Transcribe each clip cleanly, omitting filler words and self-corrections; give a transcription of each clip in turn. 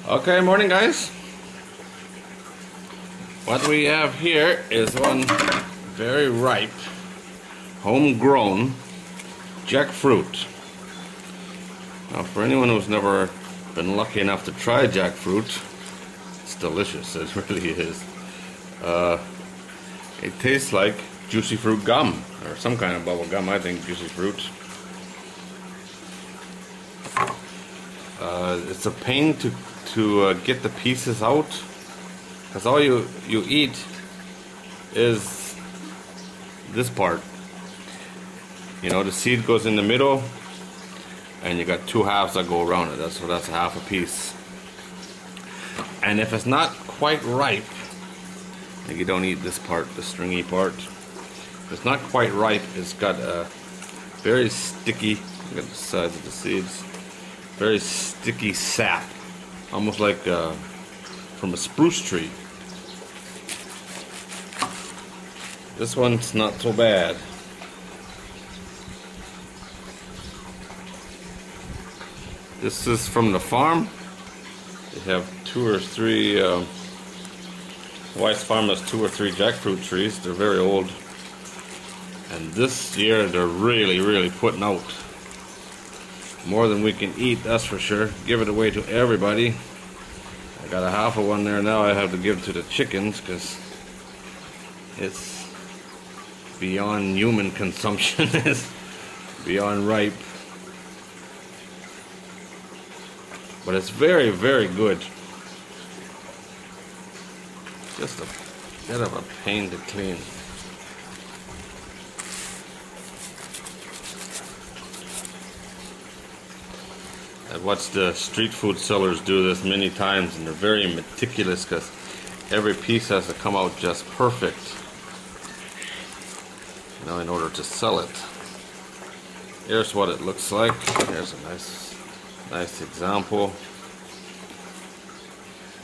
Okay, morning guys. What we have here is one very ripe, homegrown jackfruit. Now for anyone who's never been lucky enough to try jackfruit, it's delicious, it really is. It tastes like juicy fruit gum, or some kind of bubble gum, I think juicy fruit. It's a pain to get the pieces out, because all you eat is this part. You know, the seed goes in the middle, and you got two halves that go around it. That's a half a piece. And if it's not quite ripe, you don't eat this part, the stringy part. If it's not quite ripe, it's got a very sticky, look at the size of the seeds, very sticky sap, almost like from a spruce tree. This one's not so bad. This is from the farm. They have two or three, Weiss Farm has 2 or 3 jackfruit trees. They're very old. And this year they're really putting out. More than we can eat, that's for sure. Give it away to everybody. I got a half of one there now. I have to give to the chickens because it's beyond human consumption. It's beyond ripe. But it's very good. Just a bit of a pain to clean. I've watched the street food sellers do this many times, and they're very meticulous because every piece has to come out just perfect, you know, in order to sell it. Here's what it looks like. Here's a nice example.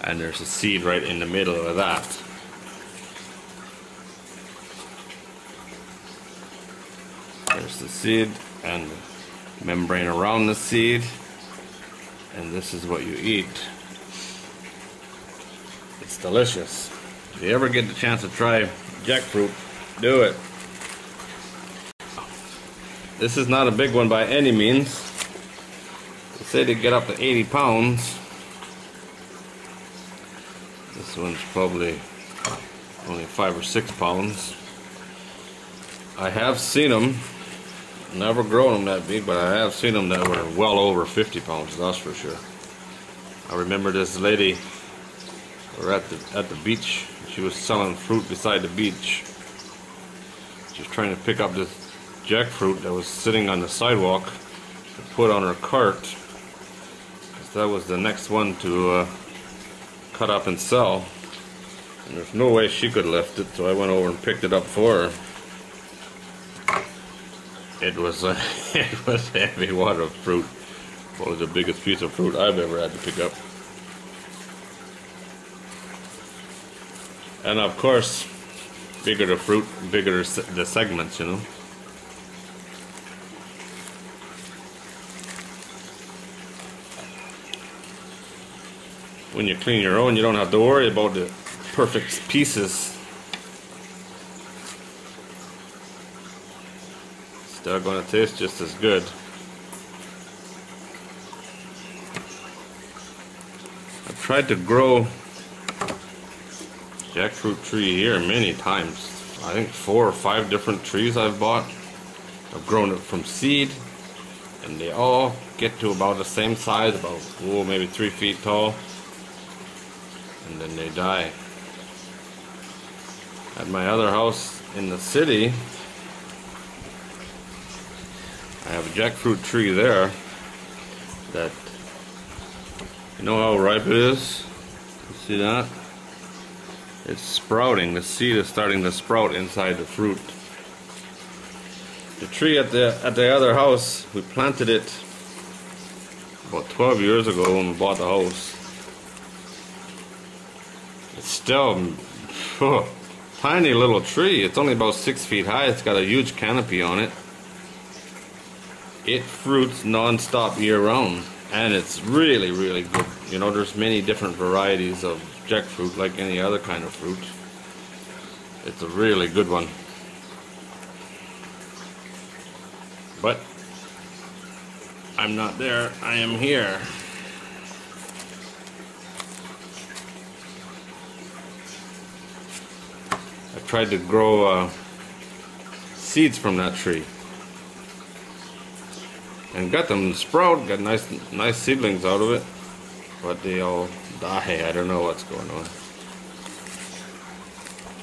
And there's a seed right in the middle of that. There's the seed and the membrane around the seed. And this is what you eat. It's delicious. If you ever get the chance to try jackfruit, do it. This is not a big one by any means. They say they get up to 80 pounds. This one's probably only 5 or 6 pounds. I have seen them. Never grown them that big, but I have seen them that were well over 50 pounds, that's for sure. I remember this lady, we were at the beach. She was selling fruit beside the beach. She was trying to pick up this jackfruit that was sitting on the sidewalk to put on her cart, because that was the next one to cut up and sell. And there's no way she could lift it, so I went over and picked it up for her. It was heavy water fruit. Probably the biggest piece of fruit I've ever had to pick up. And of course, bigger the fruit, bigger the segments, you know. When you clean your own, you don't have to worry about the perfect pieces. They're going to taste just as good. I've tried to grow jackfruit tree here many times. I think 4 or 5 different trees I've bought. I've grown it from seed, and they all get to about the same size, about maybe 3 feet tall, and then they die. At my other house in the city, I have a jackfruit tree there that, you know how ripe it is? You see that? It's sprouting. The seed is starting to sprout inside the fruit. The tree at the other house, we planted it about 12 years ago when we bought the house. It's still tiny little tree. It's only about 6 feet high. It's got a huge canopy on it. It fruits non-stop year round, and it's really, really good. You know, there's many different varieties of jackfruit, like any other kind of fruit. It's a really good one. But I'm not there, I am here. I tried to grow seeds from that tree and got them to sprout, got nice seedlings out of it, but they all die. I don't know what's going on.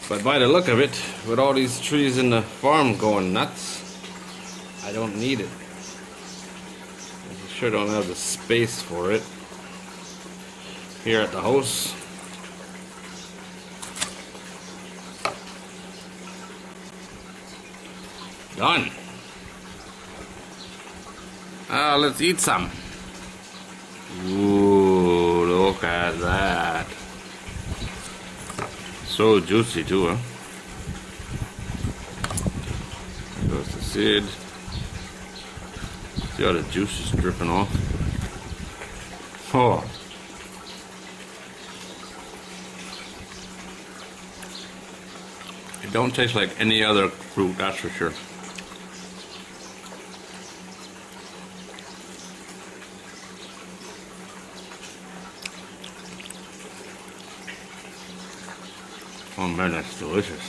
But by the look of it, with all these trees in the farm going nuts, I don't need it. I sure don't have the space for it here at the house. Done. Let's eat some. Ooh, look at that. So juicy too, huh? There's the seed. See how the juice is dripping off? Oh. It don't taste like any other fruit, that's for sure. Oh man, that's delicious.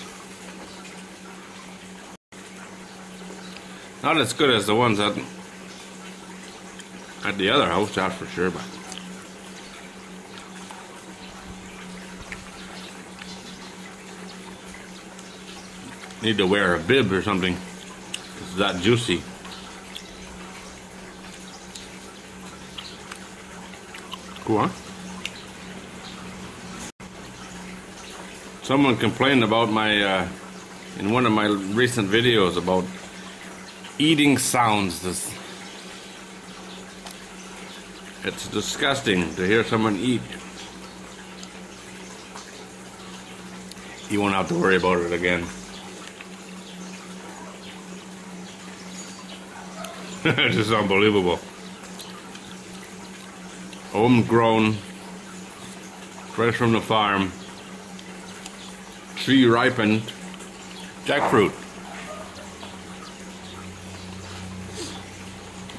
Not as good as the ones at the other house, that's for sure, but need to wear a bib or something. It's that juicy. Cool, huh? Someone complained about my, in one of my recent videos about eating sounds. It's disgusting to hear someone eat. You won't have to worry about it again. It's just unbelievable. Homegrown, fresh from the farm, tree ripened jackfruit.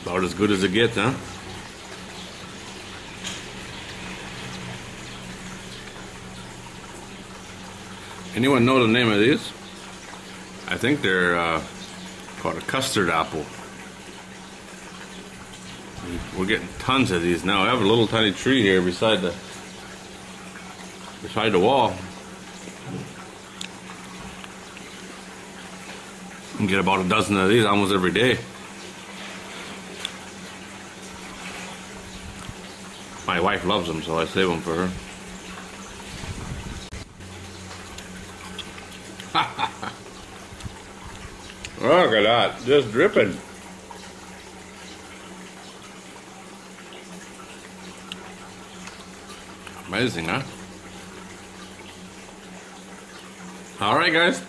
About as good as it gets, huh? Anyone know the name of these? I think they're called a custard apple. We're getting tons of these now. I have a little tiny tree here beside the wall. You can get about a dozen of these almost every day. My wife loves them, so I save them for her. Look at that, just dripping. Amazing, huh? Alright, guys.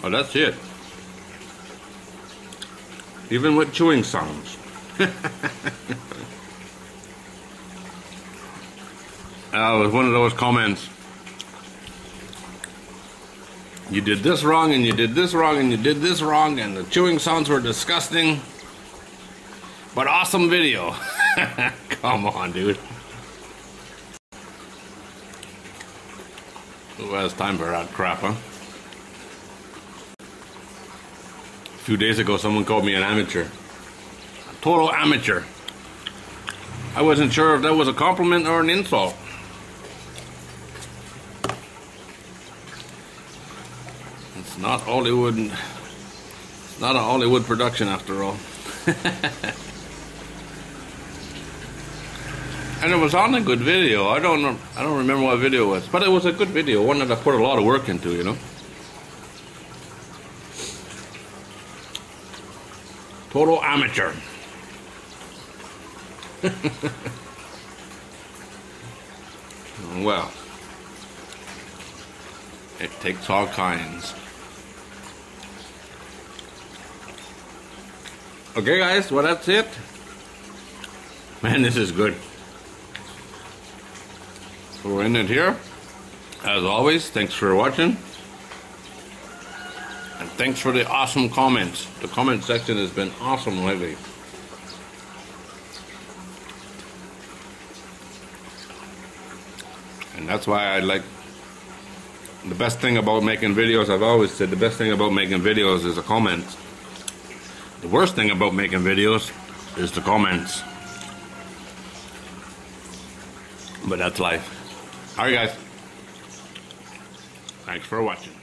Well, that's it. Even with chewing sounds. It was one of those comments. You did this wrong, and you did this wrong, and you did this wrong, and the chewing sounds were disgusting. But awesome video. Come on, dude. Who has time for that crap, huh? A few days ago, someone called me an amateur. A total amateur. I wasn't sure if that was a compliment or an insult. It's not Hollywood. It's not a Hollywood production after all. And it was on a good video. I don't remember what video it was, but it was a good video, one that I put a lot of work into, you know. Total amateur. Well, it takes all kinds. Okay, guys, well, that's it. Man, this is good. So we'll end it here. As always, thanks for watching. And thanks for the awesome comments. The comment section has been awesome lately. And that's why I like, the best thing about making videos, I've always said, the best thing about making videos is the comments. The worst thing about making videos is the comments. But that's life. Alright guys. Thanks for watching.